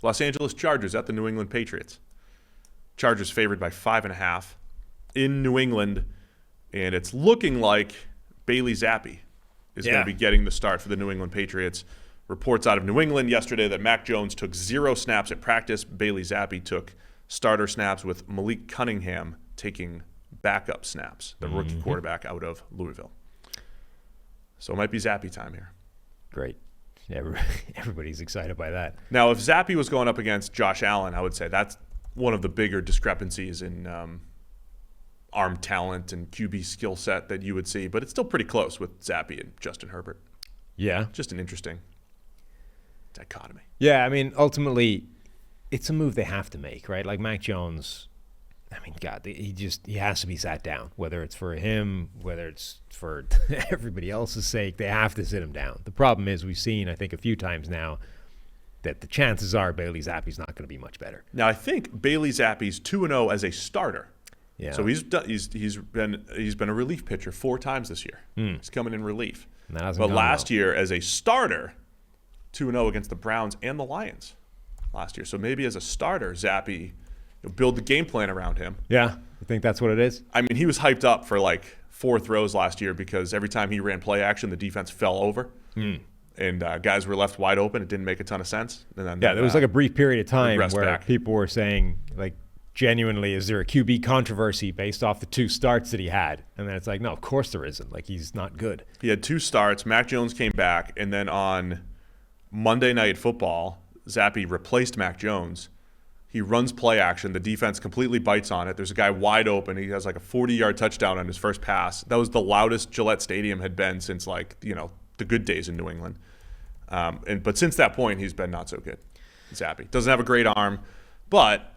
Los Angeles Chargers at the New England Patriots. Chargers favored by 5.5 in New England, and it's looking like Bailey Zappi is going to be getting the start for the New England Patriots. Reports out of New England yesterday that Mac Jones took 0 snaps at practice. Bailey Zappi took starter snaps, with Malik Cunningham taking backup snaps, the rookie quarterback out of Louisville. So it might be Zappi time here. Great. Everybody's excited by that. Now, if Zappi was going up against Josh Allen, I would say that's one of the bigger discrepancies in arm talent and QB skill set that you would see. But it's still pretty close with Zappi and Justin Herbert. Yeah. Just an interesting dichotomy. Yeah, I mean, ultimately, it's a move they have to make, right? Like Mac Jones, I mean, God, he has to be sat down, whether it's for him, whether it's for everybody else's sake. They have to sit him down. The problem is we've seen, I think, a few times now that the chances are Bailey Zappi's not going to be much better. Now, I think Bailey Zappi's 2-0 as a starter. Yeah. So he's been a relief pitcher 4 times this year. He's coming in relief. But last year as a starter, 2-0 against the Browns and the Lions last year. So maybe as a starter, Zappi, build the game plan around him. Yeah, you think that's what it is? I mean, he was hyped up for like 4 throws last year because every time he ran play action, the defense fell over. And guys were left wide open. It didn't make a ton of sense. And then, there was like a brief period of time where people were saying, like, genuinely, is there a QB controversy based off the 2 starts that he had? And then it's like, no, of course there isn't. Like, he's not good. He had 2 starts. Mac Jones came back. And then on Monday Night Football, Zappi replaced Mac Jones. He runs play action. The defense completely bites on it. There's a guy wide open. He has like a 40-yard touchdown on his first pass. That was the loudest Gillette Stadium had been since, like, the good days in New England. But since that point, he's been not so good. Zappi doesn't have a great arm, but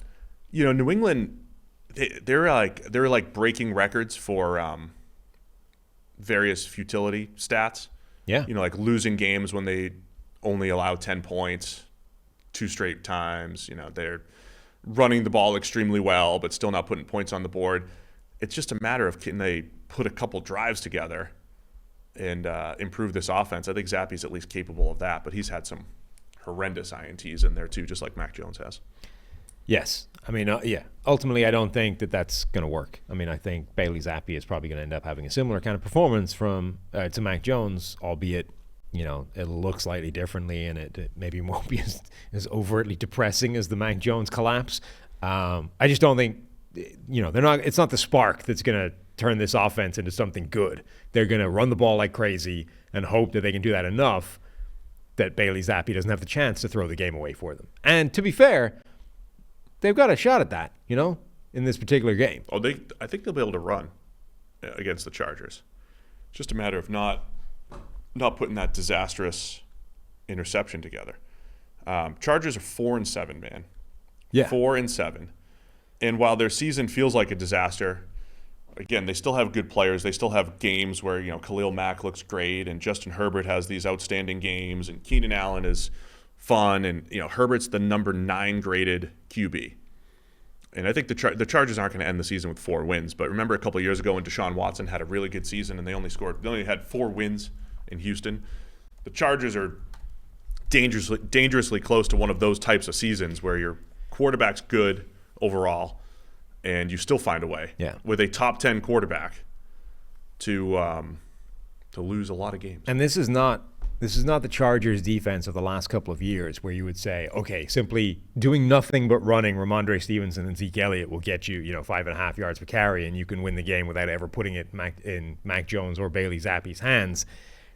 New England, they're like breaking records for various futility stats. Yeah, like losing games when they only allow 10 points 2 straight times. They're running the ball extremely well, but still not putting points on the board. It's just a matter of, can they put a couple drives together and improve this offense? I think Zappi's at least capable of that, but he's had some horrendous INTs in there too, just like Mac Jones has. Yes. I mean, ultimately, I don't think that that's going to work. I mean, I think Bailey Zappi is probably going to end up having a similar kind of performance to Mac Jones, albeit, it'll look slightly differently, and it maybe won't be as overtly depressing as the Mac Jones collapse. I just don't think, it's not the spark that's going to turn this offense into something good. They're going to run the ball like crazy and hope that they can do that enough that Bailey Zappi doesn't have the chance to throw the game away for them. And to be fair, they've got a shot at that, in this particular game. Oh, I think they'll be able to run against the Chargers. Just a matter of not putting that disastrous interception together. Chargers are 4-7, man. Yeah, 4-7. And while their season feels like a disaster, again, they still have good players. They still have games where, Khalil Mack looks great and Justin Herbert has these outstanding games and Keenan Allen is fun, and Herbert's the number 9 graded QB. And I think the Chargers aren't going to end the season with 4 wins. But remember a couple of years ago when Deshaun Watson had a really good season and they only had 4 wins in Houston. The Chargers are dangerously close to one of those types of seasons where your quarterback's good overall and you still find a way with a top 10 quarterback to lose a lot of games. And this is not the Chargers defense of the last couple of years where you would say, okay, simply doing nothing but running Ramondre Stevenson and Zeke Elliott will get you, 5.5 yards per carry and you can win the game without ever putting it in Mac Jones or Bailey Zappi's hands.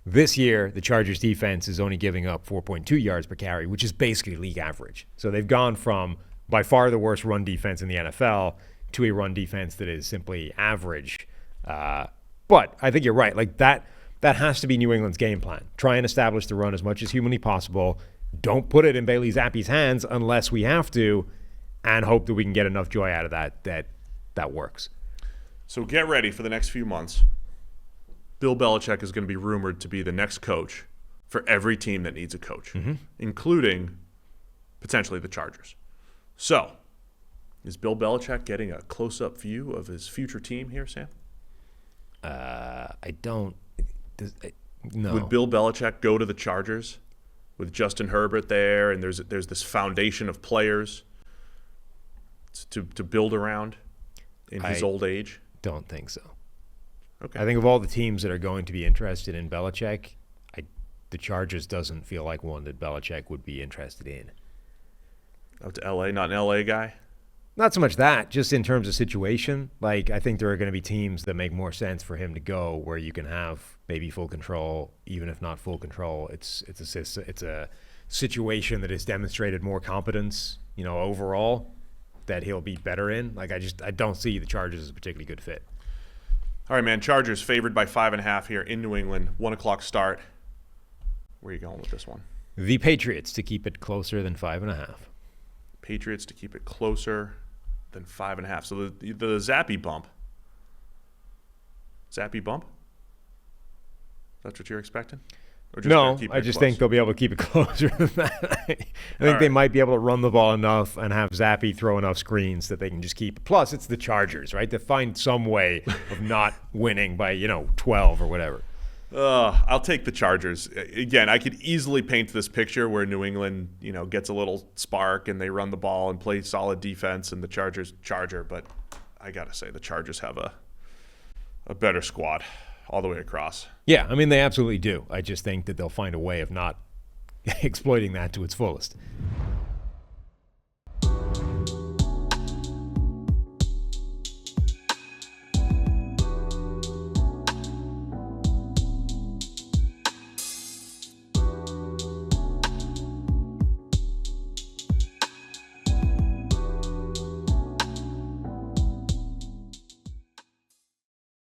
This year, the Chargers defense is only giving up 4.2 yards per carry, which is basically league average. So they've gone from by far the worst run defense in the NFL to a run defense that is simply average. But I think you're right. Like that has to be New England's game plan. Try and establish the run as much as humanly possible. Don't put it in Bailey Zappi's hands unless we have to, and hope that we can get enough joy out of that works. So get ready for the next few months. Bill Belichick is going to be rumored to be the next coach for every team that needs a coach, including potentially the Chargers. So, is Bill Belichick getting a close-up view of his future team here, Sam? I don't. No. Would Bill Belichick go to the Chargers with Justin Herbert there, and there's this foundation of players to build around in his old age? Don't think so. Okay. I think of all the teams that are going to be interested in Belichick, the Chargers doesn't feel like one that Belichick would be interested in. Out to L.A., not an L.A. guy? Not so much that, just in terms of situation. Like, I think there are going to be teams that make more sense for him to go where you can have maybe full control, even if not full control. It's a situation that has demonstrated more competence, overall, that he'll be better in. Like, I don't see the Chargers as a particularly good fit. All right, man. Chargers favored by 5.5 here in New England. 1:00 start. Where are you going with this one? The Patriots to keep it closer than 5.5. Patriots to keep it closer than 5.5. So the Zappy bump. Zappy bump? That's what you're expecting? Or just No, keep I it just close? think they'll be able to keep it closer than that. I think they might be able to run the ball enough and have Zappy throw enough screens that they can just keep. Plus, it's the Chargers, right? They find some way of not winning by 12 or whatever. I'll take the Chargers. Again, I could easily paint this picture where New England, gets a little spark and they run the ball and play solid defense, and the Chargers charger. But I gotta say, the Chargers have a better squad all the way across. Yeah, I mean, they absolutely do. I just think that they'll find a way of not exploiting that to its fullest.